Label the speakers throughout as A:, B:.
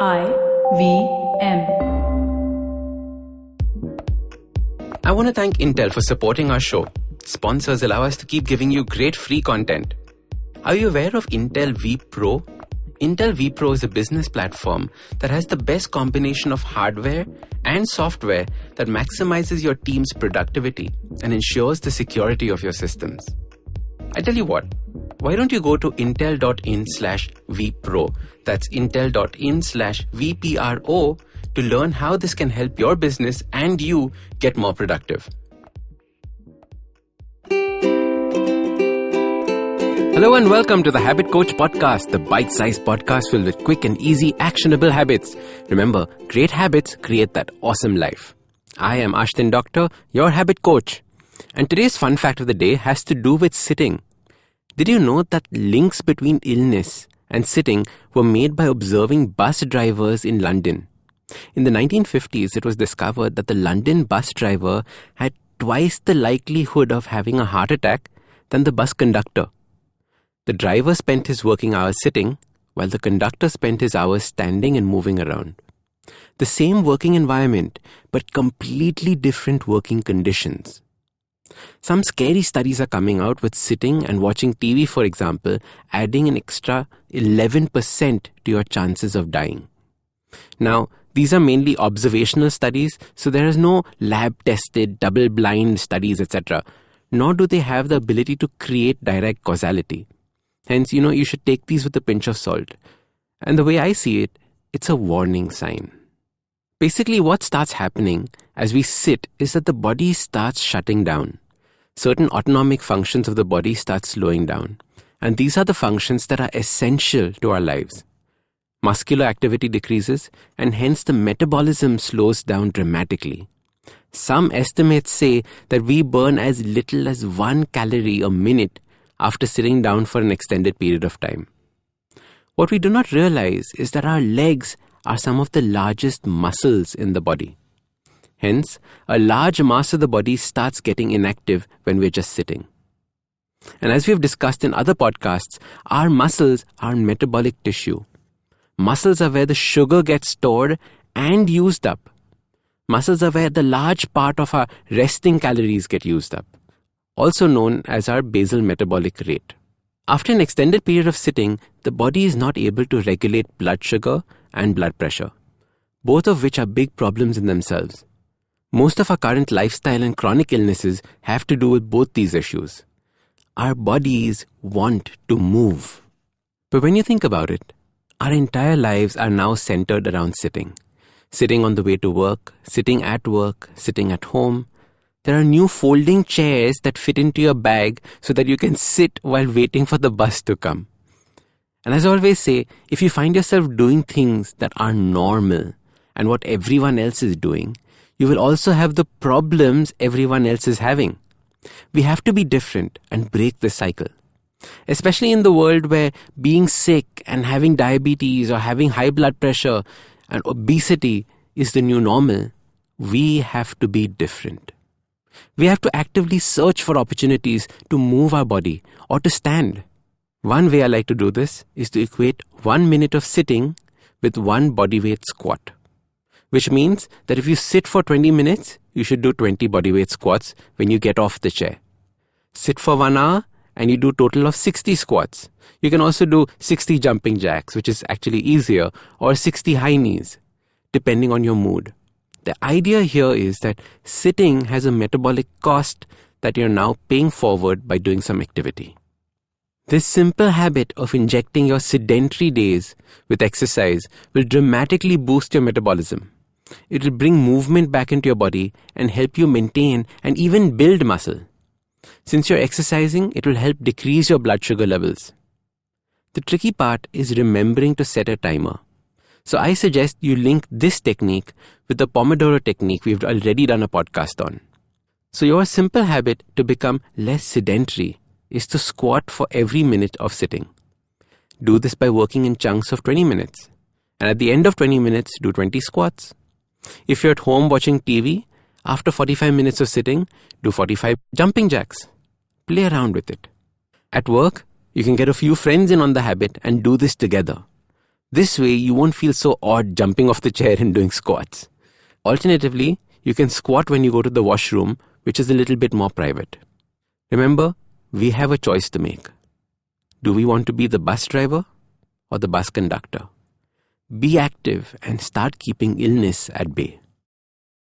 A: IVM.
B: I want to thank Intel for supporting our show. Sponsors allow us to keep giving you great free content. Are you aware of Intel vPro? Intel vPro is a business platform that has the best combination of hardware and software that maximizes your team's productivity and ensures the security of your systems. I tell you what, why don't you go to intel.in/vpro, that's intel.in/vpro, to learn how this can help your business and you get more productive. Hello and welcome to the Habit Coach Podcast, the bite-sized podcast filled with quick and easy actionable habits. Remember, great habits create that awesome life. I am Ashdin Doctor, your habit coach. And today's fun fact of the day has to do with sitting. Did you know that links between illness and sitting were made by observing bus drivers in London? In the 1950s, it was discovered that the London bus driver had twice the likelihood of having a heart attack than the bus conductor. The driver spent his working hours sitting, while the conductor spent his hours standing and moving around. The same working environment, but completely different working conditions. Some scary studies are coming out with sitting and watching TV, for example, adding an extra 11% to your chances of dying. Now, these are mainly observational studies, so there is no lab-tested, double-blind studies, etc. Nor do they have the ability to create direct causality. Hence, you should take these with a pinch of salt. And the way I see it, it's a warning sign. Basically, what starts happening as we sit is that the body starts shutting down. Certain autonomic functions of the body start slowing down. And these are the functions that are essential to our lives. Muscular activity decreases, and hence the metabolism slows down dramatically. Some estimates say that we burn as little as 1 calorie a minute after sitting down for an extended period of time. What we do not realize is that our legs are some of the largest muscles in the body. Hence, a large mass of the body starts getting inactive when we're just sitting. And as we've discussed in other podcasts, our muscles are metabolic tissue. Muscles are where the sugar gets stored and used up. Muscles are where the large part of our resting calories get used up, also known as our basal metabolic rate. After an extended period of sitting, the body is not able to regulate blood sugar and blood pressure, both of which are big problems in themselves. Most of our current lifestyle and chronic illnesses have to do with both these issues. Our bodies want to move. But when you think about it, our entire lives are now centered around sitting. Sitting on the way to work, sitting at work, sitting at home. There are new folding chairs that fit into your bag so that you can sit while waiting for the bus to come. And as I always say, if you find yourself doing things that are normal and what everyone else is doing, you will also have the problems everyone else is having. We have to be different and break this cycle. Especially in the world where being sick and having diabetes or having high blood pressure and obesity is the new normal, we have to be different. We have to actively search for opportunities to move our body or to stand. One way I like to do this is to equate 1 minute of sitting with 1 bodyweight squat. Which means that if you sit for 20 minutes, you should do 20 bodyweight squats when you get off the chair. Sit for 1 hour and you do a total of 60 squats. You can also do 60 jumping jacks, which is actually easier, or 60 high knees, depending on your mood. The idea here is that sitting has a metabolic cost that you're now paying forward by doing some activity. This simple habit of injecting your sedentary days with exercise will dramatically boost your metabolism. It will bring movement back into your body and help you maintain and even build muscle. Since you're exercising, it will help decrease your blood sugar levels. The tricky part is remembering to set a timer. So I suggest you link this technique with the Pomodoro technique we've already done a podcast on. So your simple habit to become less sedentary is to squat for every minute of sitting. Do this by working in chunks of 20 minutes. And at the end of 20 minutes, do 20 squats. If you're at home watching TV, after 45 minutes of sitting, do 45 jumping jacks. Play around with it. At work, you can get a few friends in on the habit and do this together. This way, you won't feel so odd jumping off the chair and doing squats. Alternatively, you can squat when you go to the washroom, which is a little bit more private. Remember, we have a choice to make. Do we want to be the bus driver or the bus conductor? Be active and start keeping illness at bay.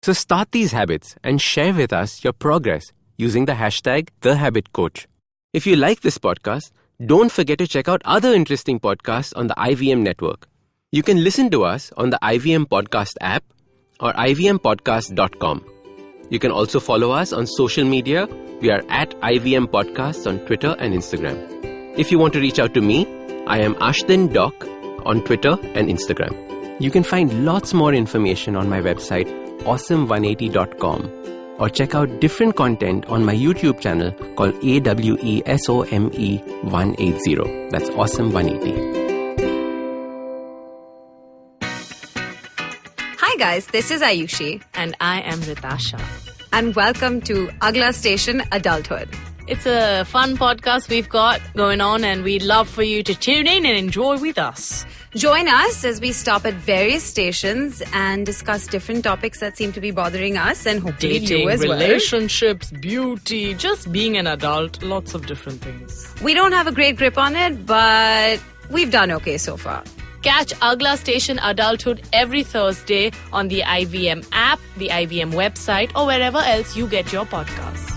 B: So start these habits and share with us your progress using the hashtag #TheHabitCoach. If you like this podcast, don't forget to check out other interesting podcasts on the IVM network. You can listen to us on the IVM Podcast app or ivmpodcast.com. You can also follow us on social media. We are at IVM Podcasts on Twitter and Instagram. If you want to reach out to me, I am Ashdin Doc on Twitter and Instagram. You can find lots more information on my website, awesome180.com, or check out different content on my YouTube channel called AWESOME180. That's Awesome180.
A: Hi guys, this is Ayushi.
C: And I am Ritasha.
A: And welcome to Agla Station Adulthood.
C: It's a fun podcast we've got going on, and we'd love for you to tune in and enjoy with us.
A: Join us as we stop at various stations and discuss different topics that seem to be bothering us and hopefully
C: Dating,
A: you as well.
C: relationships, beauty, just being an adult, lots of different things.
A: We don't have a great grip on it, but we've done okay so far.
C: Catch Agla Station Adulthood every Thursday on the IVM app, the IVM website, or wherever else you get your podcasts.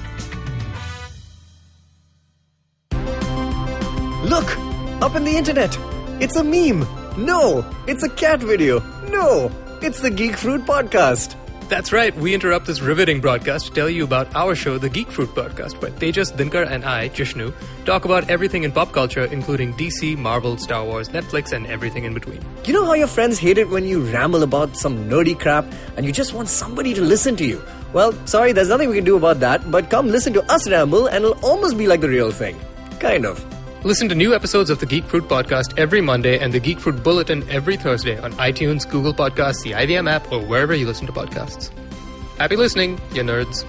D: Look! Up in the internet! It's a meme! No! It's a cat video! No! It's the Geek Fruit Podcast!
E: That's right, we interrupt this riveting broadcast to tell you about our show, the Geek Fruit Podcast, where Tejas, Dinkar and I, Jishnu, talk about everything in pop culture, including DC, Marvel, Star Wars, Netflix, and everything in between.
D: You know how your friends hate it when you ramble about some nerdy crap and you just want somebody to listen to you? Well, sorry, there's nothing we can do about that, but come listen to us ramble and it'll almost be like the real thing. Kind of.
E: Listen to new episodes of the Geek Fruit Podcast every Monday and the Geek Fruit Bulletin every Thursday on iTunes, Google Podcasts, the IVM app, or wherever you listen to podcasts. Happy listening, you nerds.